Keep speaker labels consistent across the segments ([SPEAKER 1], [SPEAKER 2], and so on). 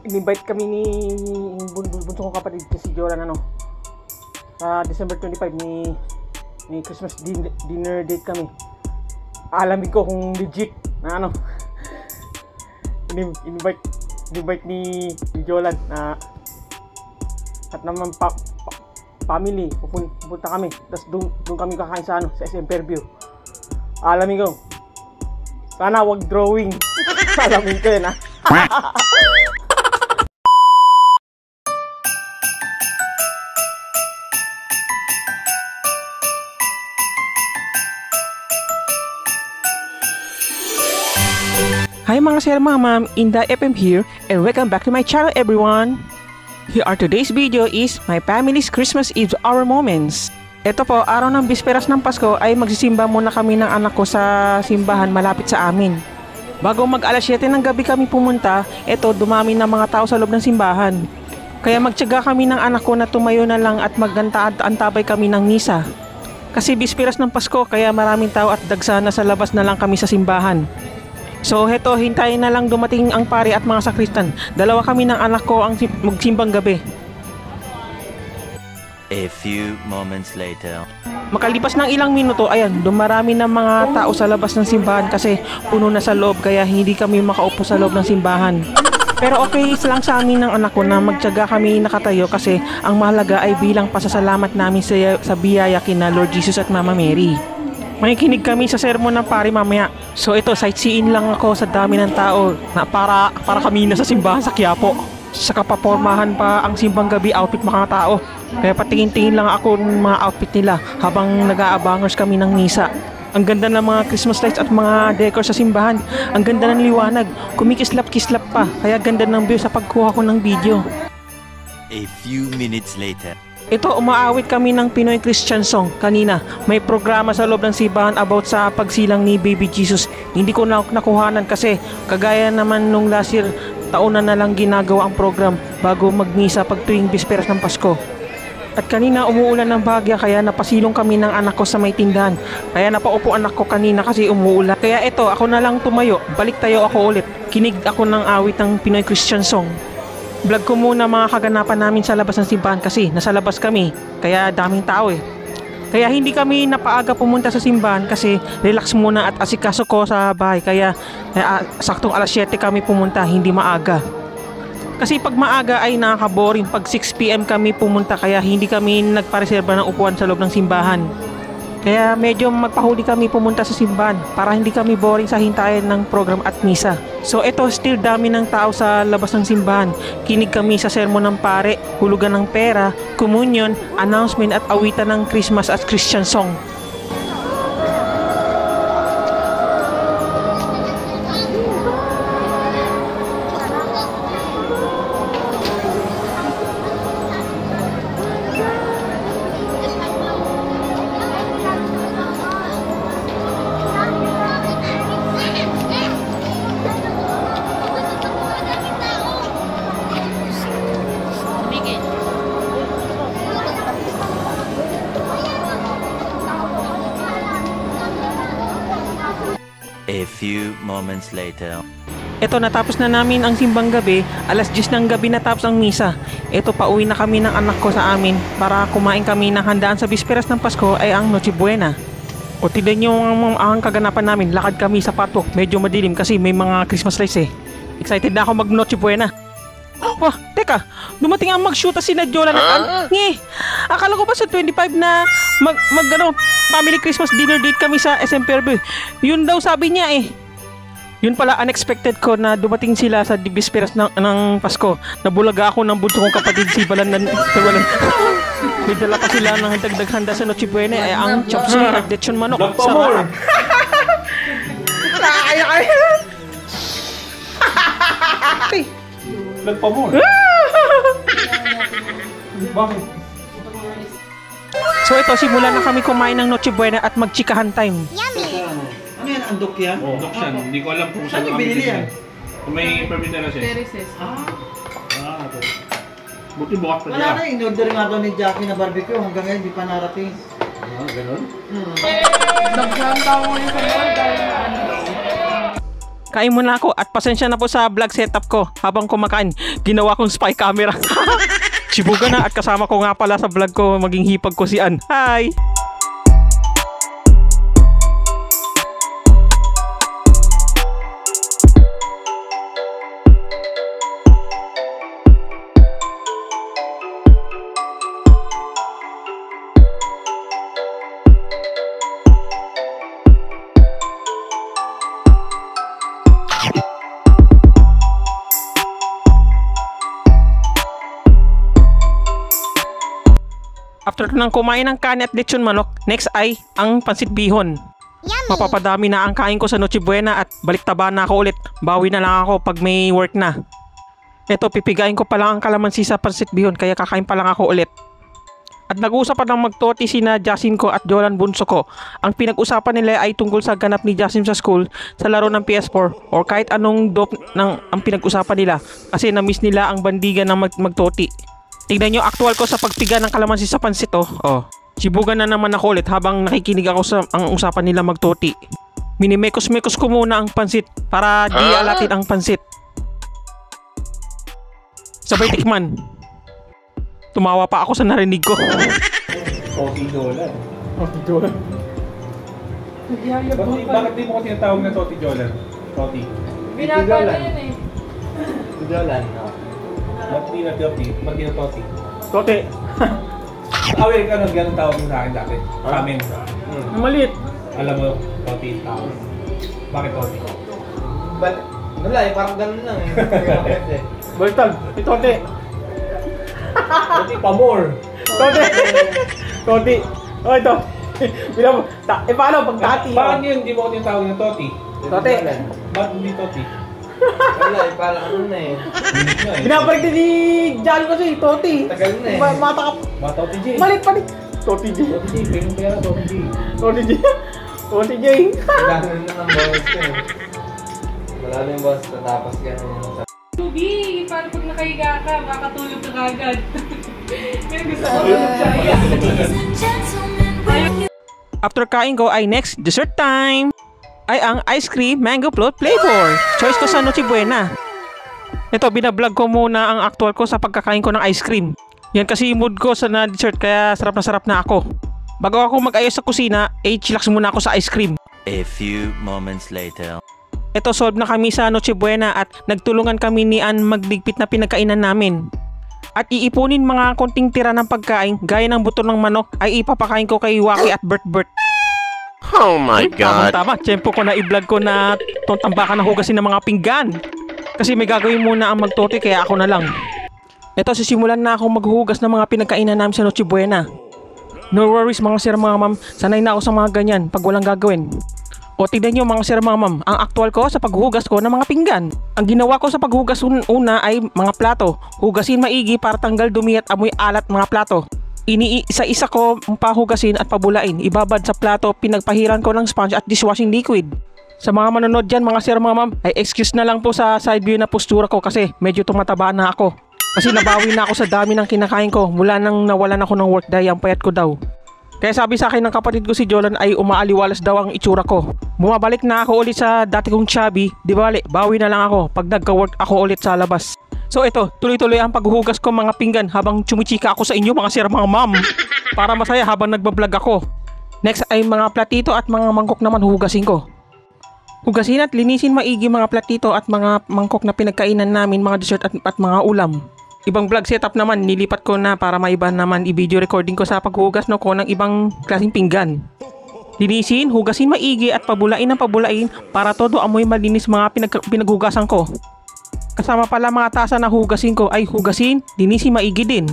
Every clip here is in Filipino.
[SPEAKER 1] in-invite kami ni bunso kong kapatid si Joran sa December 25 ni Christmas dinner date kami. Alamin ko kung legit na in-invite ni Jolan na at naman family pupunta kami, tapos doon kami kakain sa SM Fairview. Alamin ko, sana wag drawing. Alamin ko yun
[SPEAKER 2] Hi mga sir, mga ma'am, Inday FM here and welcome back to my channel everyone. Here are today's video is my family's Christmas Eve hour moments. Ito po, araw ng bisperas ng Pasko ay magsisimba muna kami ng anak ko sa simbahan malapit sa amin. Bago mag alas 7 ng gabi kami pumunta, ito dumami na mga tao sa loob ng simbahan. Kaya magtiyaga kami ng anak ko na tumayo na lang at magantabay kami ng misa. Kasi bisperas ng Pasko kaya maraming tao at dagsa na sa labas na lang kami sa simbahan. So heto, hintayin na lang dumating ang pari at mga sakristan. Dalawa kami ng anak ko ang magsimbang gabi.
[SPEAKER 3] A few moments later.
[SPEAKER 2] Makalipas ng ilang minuto, ayan, dumarami ng mga tao sa labas ng simbahan kasi puno na sa loob kaya hindi kami makaupo sa loob ng simbahan. Pero okay lang sa amin ng anak ko na magtiyaga kami nakatayo kasi ang mahalaga ay bilang pasasalamat namin sa biyaya kina Lord Jesus at Mama Mary. Makikinig kami sa sermon ng pari mamaya. So ito, sightseeing lang ako sa dami ng tao na para kami na sa simbahan sa Quiapo. Saka papormahan pa ang simbang gabi outfit mga tao. Kaya patingin-tingin lang ako ng mga outfit nila habang nag-aabangers kami ng misa. Ang ganda ng mga Christmas lights at mga decor sa simbahan. Ang ganda ng liwanag. Kumikislap-kislap pa. Kaya ganda ng view sa pagkuha ko ng video.
[SPEAKER 3] A few minutes later.
[SPEAKER 2] Ito, umaawit kami ng Pinoy Christian song kanina. May programa sa loob ng simbahan about sa pagsilang ni Baby Jesus. Hindi ko nakuhanan kasi kagaya naman nung last year, taon na lang ginagawa ang program bago magmisa pag tuwing bisperas ng Pasko. At kanina umuulan ng bahagya kaya napasilong kami ng anak ko sa may tindahan. Kaya napaupo anak ko kanina kasi umuulan. Kaya ito, ako na lang tumayo. Balik tayo ako ulit. Kinig ako ng awit ng Pinoy Christian song. Vlog ko muna mga kaganapan namin sa labas ng simbahan kasi nasa labas kami, kaya daming tao Kaya hindi kami napaaga pumunta sa simbahan kasi relax muna at asikaso ko sa bahay kaya saktong alas 7 kami pumunta, hindi maaga. Kasi pag maaga ay nakaka-boring, pag 6 PM kami pumunta kaya hindi kami nagpareserba ng upuan sa loob ng simbahan. Kaya medyo magpahuli kami pumunta sa simbahan para hindi kami boring sa hintayan ng program at misa. So ito, still dami ng tao sa labas ng simbahan. Kinig kami sa sermon ng pare, hulugan ng pera, communion, announcement at awitan ng Christmas at Christian song.
[SPEAKER 3] A few moments later.
[SPEAKER 2] Ito, natapos na namin ang simbang gabi. Alas 10 ng gabi natapos ang misa. Ito, pauwi na kami ng anak ko sa amin para kumain kami ng handaan sa bisperas ng Pasko ay ang Noche Buena. O tignan nyo ang kaganapan namin. Lakad kami sa parko. Medyo madilim kasi may mga Christmas lights Excited na ako mag Noche Buena. Wah, teka, dumating ang mag-shoot si Jolan at akala ko ba sa 25 na family Christmas dinner date kami sa SM Fairview. Yun daw sabi niya Yun pala, unexpected ko na dumating sila sa bisperas ng Pasko. Nabulaga ako ng bunso kong kapatid si Balan. May dala pa sila ng dagdag handa sa Noche Buena ay ang chop suey at lechon manok. Sarap.
[SPEAKER 1] Nagpamor. Bakit?
[SPEAKER 2] So ito, simulan na kami kumain ng Noche Buena at magchikahan time.
[SPEAKER 4] Ano yan? Andok yan?
[SPEAKER 5] Andok siya. Hindi ko alam kung
[SPEAKER 4] saan binili yan.
[SPEAKER 5] Kung may permit na siya.
[SPEAKER 6] Terraces.
[SPEAKER 5] Ito. Buti bukas pa
[SPEAKER 4] Wala na, in-order nga daw ni Jackie na barbecue. Hanggang ngayon, di pa narating.
[SPEAKER 5] Ganun?
[SPEAKER 6] Nagsahan tao ngayon sa mga dahil na
[SPEAKER 2] Kain muna ako at pasensya na po sa vlog setup ko habang kumakain. Ginawa kong spy camera. Sibugan na at kasama ko nga pala sa vlog ko maging hipag ko si Ann. Hi! After nang kumain ng kanin at lechon manok, next ay ang pansit bihon. Mapapadami na ang kain ko sa Noche Buena at baliktaba na ako ulit. Bawi na lang ako pag may work na. Eto, pipigain ko pa lang ang kalamansi sa pansit bihon kaya kakain pa lang ako ulit. At nag-uusap pa ng magtoti sina Jasin ko at Jolan bunso ko. Ang pinag-usapan nila ay tungkol sa ganap ni Jasin sa school, sa laro ng PS4 or kahit anong dope ng ang pinag-usapan nila kasi na-miss nila ang bandigan ng magtoti. Tignan nyo actual ko sa pagpiga ng kalamansi sa pansit oh. Sibugan na naman ako ulit habang nakikinig ako sa ang usapan nila magtoti. Minimekos-mekos ko muna ang pansit para di alatin ang pansit. Sabay tikman. Tumawa pa ako sa narinig ko.
[SPEAKER 5] Toti Jolan.
[SPEAKER 1] Toti Jolan.
[SPEAKER 5] Bakit di mo ko tinatawag na Toti Jolan? Toti.
[SPEAKER 6] Binata na yun eh.
[SPEAKER 4] Jolan.
[SPEAKER 5] Ba't di na Toti? Ba't di na Toti?
[SPEAKER 1] Tote.
[SPEAKER 5] Wait, ganun tawag mo sa akin dati? Sa amin.
[SPEAKER 1] Maliit.
[SPEAKER 5] Alam mo, Toti is tawag. Bakit Toti?
[SPEAKER 4] Wala eh, parang ganun lang eh.
[SPEAKER 1] Baliktad. Tote.
[SPEAKER 5] Toti pa more.
[SPEAKER 1] Tote. Tote. Oh, ito. Bilang mo. Paano pag tati?
[SPEAKER 5] Bakit yun? Di mo ko tinatawag na Toti?
[SPEAKER 1] Tote.
[SPEAKER 5] Ba't hindi Toti?
[SPEAKER 4] Wala eh, parang ano na eh.
[SPEAKER 1] Binabalik din ni Jalo kasi, Toti.
[SPEAKER 4] Tagal na eh.
[SPEAKER 1] Mata ka.
[SPEAKER 5] Ba, Toti J.
[SPEAKER 1] Malit. Toti J.
[SPEAKER 5] Toti J, payong pera, Toti J.
[SPEAKER 1] Toti J. Toti J.
[SPEAKER 4] Ganun na ng boss ko eh. Wala na yung boss, tatapos ganun.
[SPEAKER 6] Tubi, para pag nakahiga ka, makatulog ka agad. Kaya gusto ko tulog siya.
[SPEAKER 2] After kain ko ay next dessert time. Ay ang ice cream mango float flavor. Choice ko sa Noche Buena. Ito, binablog ko muna ang actual ko sa pagkakain ko ng ice cream. Yan kasi mood ko sa na dessert kaya sarap na ako. Bago ako mag-ayos sa kusina, chillax muna ako sa ice cream.
[SPEAKER 3] A few moments later.
[SPEAKER 2] Ito, solve na kami sa Noche Buena at nagtulungan kami ni Ann magligpit na pinagkainan namin. At iipunin mga konting tira ng pagkain gaya ng buto ng manok ay ipapakain ko kay Waki at Bert.
[SPEAKER 3] Oh my God.
[SPEAKER 2] Tama, tiyempo ko na i-vlog ko na tambakan na hugasin ng mga pinggan. Kasi may gagawin muna ang magtoti kaya ako na lang. Ito, sisimulan na ako maghuhugas ng mga pinagkainan namin sa Noche Buena. No worries mga sir mga ma'am, sanay na ako sa mga ganyan pag walang gagawin. O tignan nyo mga sir mga ma'am, ang actual ko sa paghuhugas ko ng mga pinggan. Ang ginawa ko sa paghuhugas una ay mga plato. Hugasin maigi para tanggal dumi at amoy alat mga plato. Iniisa-isa ko pahugasin at pabulain. Ibabad sa plato, pinagpahiran ko ng sponge at dishwashing liquid. Sa mga manonood dyan mga sir mga ma'am, ay excuse na lang po sa side view na postura ko kasi medyo tumataba na ako. Kasi nabawi na ako sa dami ng kinakain ko mula nang nawalan ako ng work dahil ang payat ko daw. Kaya sabi sa akin ng kapatid ko si Jolan ay umaaliwalas daw ang itsura ko. Bumabalik na ako ulit sa dati kong chubby, di bali, bawi na lang ako pag nagka-work ako ulit sa labas. So ito, tuloy-tuloy ang paghuhugas ko mga pinggan habang chumichika ako sa inyo mga sir mga ma'am. Para masaya habang nagbablog ako. Next ay mga platito at mga mangkok naman huhugasin ko. Hugasin at linisin maigi mga platito at mga mangkok na pinagkainan namin, mga dessert at mga ulam. Ibang vlog setup naman, nilipat ko na para maiba naman i-video recording ko sa paghuhugas no ko ng ibang klaseng pinggan. Linisin, hugasin maigi at pabulain ng pabulain para todo amoy malinis mga pinaghugasan ko. Kasama pala mga tasa na hugasin ko ay hugasin, linisin maigi din.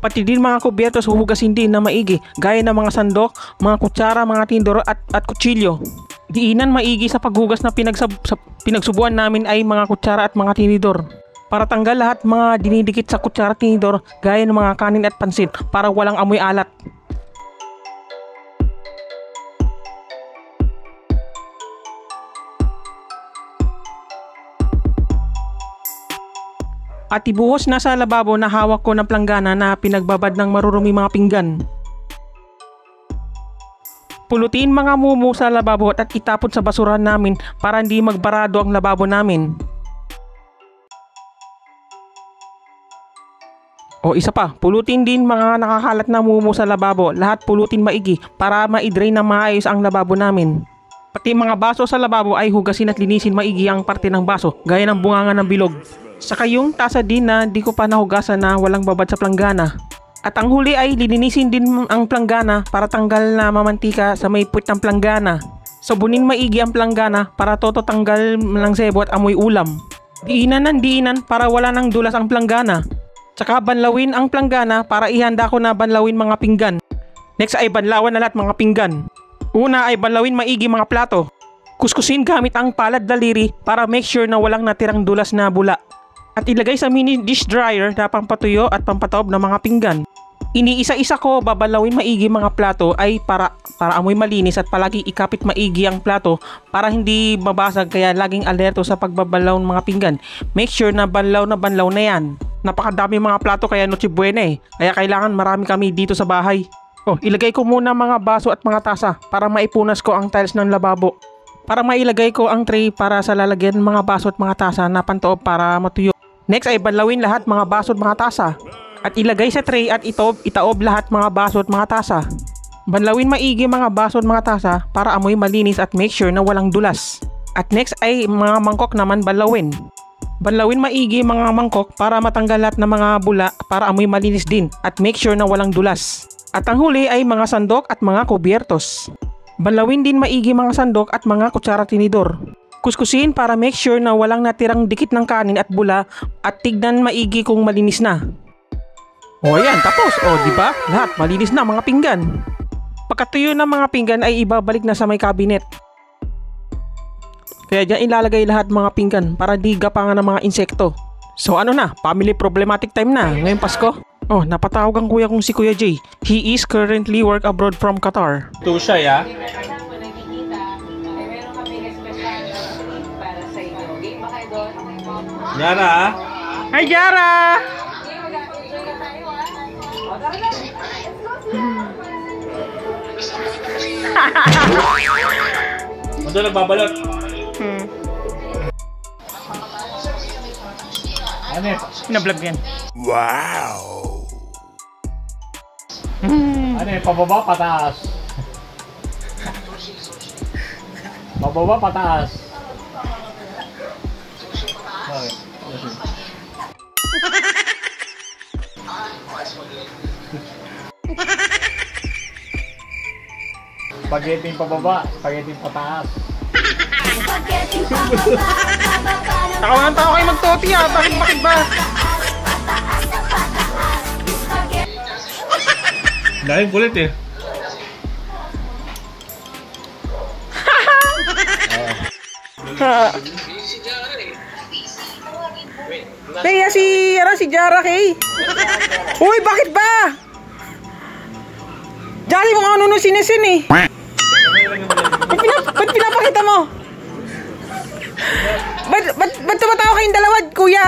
[SPEAKER 2] Pati din mga kubyertos huhugasin din na maigi gaya ng mga sandok, mga kutsara, mga tindoro at kutsilyo. Diinan maigi sa paghugas na pinagsubuan namin ay mga kutsara at mga tinidor. Para tanggal lahat mga dinidikit sa kutsara at tinidor gaya ng mga kanin at pansit para walang amoy alat. At ibuhos na sa lababo na hawak ko ng planggana na pinagbabad ng marurumi mga pinggan. Pulutin mga mumu sa lababo at itapon sa basurahan namin para hindi magbarado ang lababo namin. O isa pa, pulutin din mga nakakalat na mumu sa lababo. Lahat pulutin maigi para ma-drain na maayos ang lababo namin. Pati mga baso sa lababo ay hugasin at linisin maigi ang parte ng baso gaya ng bunganga ng bilog. Saka yung tasa din na di ko pa nahugasan na walang babad sa planggana. At ang huli ay lilinisin din ang planggana para tanggal na mamantika sa may puwit ng planggana. Sabunin maigi ang planggana para tanggal ng sebo at amoy ulam. Diinan ng diinan para wala nang dulas ang planggana. Tsaka banlawin ang planggana para ihanda ko na banlawin mga pinggan. Next ay banlawan na lahat mga pinggan. Una ay banlawin maigi mga plato. Kuskusin gamit ang palad daliri para make sure na walang natirang dulas na bula. At ilagay sa mini dish dryer na pampatuyo at pampataob ng mga pinggan. Iniisa-isa ko babalawin maigi mga plato ay para amoy malinis at palagi ikapit maigi ang plato para hindi mabasag, kaya laging alerto sa pagbabalaw ng mga pinggan. Make sure na banlaw na yan. Napakadami mga plato kaya noche buena eh. Kaya kailangan marami kami dito sa bahay. Oh, ilagay ko muna mga baso at mga tasa para maipunas ko ang tiles ng lababo. Para mailagay ko ang tray para sa lalagyan ng mga baso at mga tasa na pantoob para matuyo. Next ay banlawin lahat mga baso at mga tasa. At ilagay sa tray at itaob lahat mga baso at mga tasa. Banlawin maigi mga baso at mga tasa para amoy malinis at make sure na walang dulas. At next ay mga mangkok naman banlawin. Banlawin maigi mga mangkok para matanggal lahat ng mga bula para amoy malinis din at make sure na walang dulas. At ang huli ay mga sandok at mga kubyertos. Banlawin din maigi mga sandok at mga kutsara tinidor. Kuskusin para make sure na walang natirang dikit ng kanin at bula at tignan maigi kung malinis na. O ayan, tapos. O diba? Lahat malinis na mga pinggan. Pagkatuyo ng mga pinggan ay ibabalik na sa may cabinet. Kaya dyan ilalagay lahat mga pinggan para di gapangan ng mga insekto. So ano na, family problematic time na ngayong Pasko. Oh, napatawag ang kuya kong si Kuya Jay. He is currently work abroad from Qatar.
[SPEAKER 5] Ito siya, ya. Yara, ah.
[SPEAKER 2] Hi Jara!
[SPEAKER 5] Ano nagbabalot? Ano yun?
[SPEAKER 2] Pinablog yan.
[SPEAKER 5] Ano yun? Pababa, pataas. Pababa, pataas. Okay. Spaghetti pababa, spaghetti pataas.
[SPEAKER 2] Takaw ng tao kayo magtoti ha. Bakit ba?
[SPEAKER 5] Dahil kulit eh.
[SPEAKER 2] Kaya si Jara kay. Uy, bakit ba? Jali mo nga ano sinisin eh. Ba't pinapakita mo? Ba't tumatawa kayong dalawa, kuya?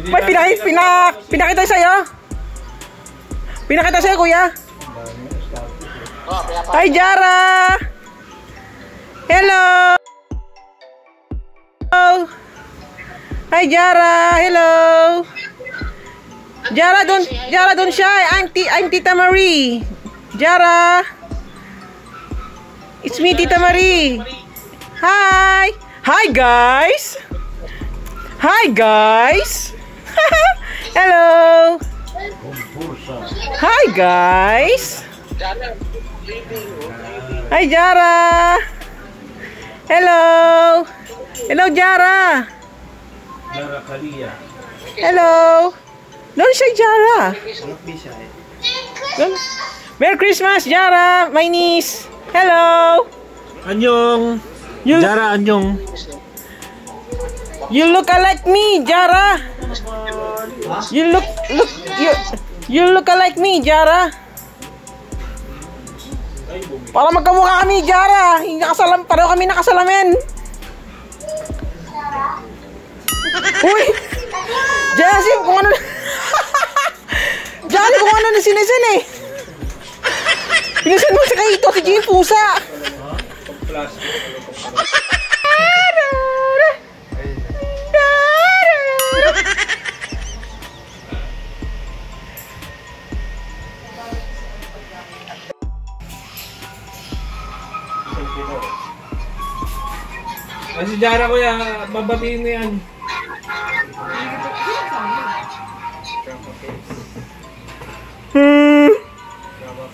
[SPEAKER 2] Ba't pinakita sa'yo? Pinakita sa'yo, kuya? Hi, Jara! Hello! Hi, Jara! Hello! Jara, don't shy. I'm Tita Marie. Jara. It's me, Tita Marie. Hi. Hi, guys. Hi, guys. Hello. Hi, guys. Hi, Jara. Hello. Hello, Jara.
[SPEAKER 5] Jara Kalia.
[SPEAKER 2] Hello. Don't say Jara. Merry Christmas, Jara, my niece. Hello.
[SPEAKER 5] Anyong. Jara, anyong.
[SPEAKER 2] You look alike me, Jara. You look alike me, Jara. Para magkamukha kami, Jara. Pareho kami nakasalamin. Uy! Jara, kung ano ng sinasan eh. Pinasan mo sa kaito si Jim Pusa.
[SPEAKER 5] Si Jara kuya, babatiin mo yan.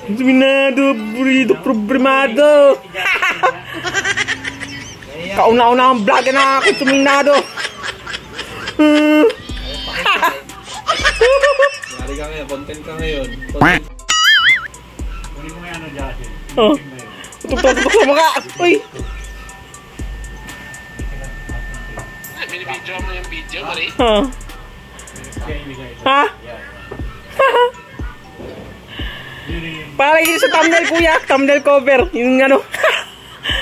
[SPEAKER 2] Dominado, burrito, problemado. Kauna-una ang vlog na ako, dominado.
[SPEAKER 5] Yari ka ngayon, content ka ngayon.
[SPEAKER 2] Oh. Tutok-tutok sa mukha. Uy.
[SPEAKER 7] Binibidyo mo yung video, Mari?
[SPEAKER 2] Ha? Para yun sa thumbnail kuya, thumbnail cover, yung ano,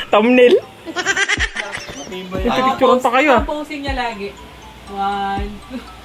[SPEAKER 2] thumbnail. Pipicturean pa kayo ah.
[SPEAKER 6] Posing niya lagi. 1, 2.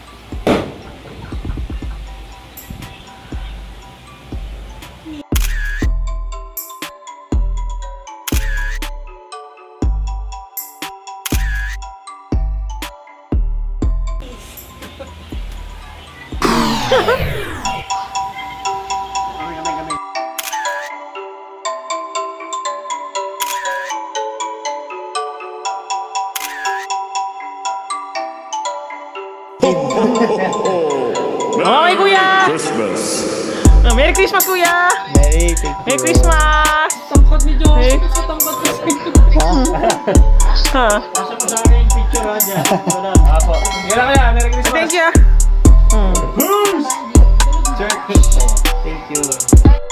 [SPEAKER 2] Okay kuya! Merry Christmas kuya! Merry Christmas!
[SPEAKER 6] Tangkad ni Josh. Kasi tangkad kasi.
[SPEAKER 2] Ha?
[SPEAKER 5] Yan lang kaya, Merry Christmas.
[SPEAKER 2] Thank you!
[SPEAKER 4] Thank you.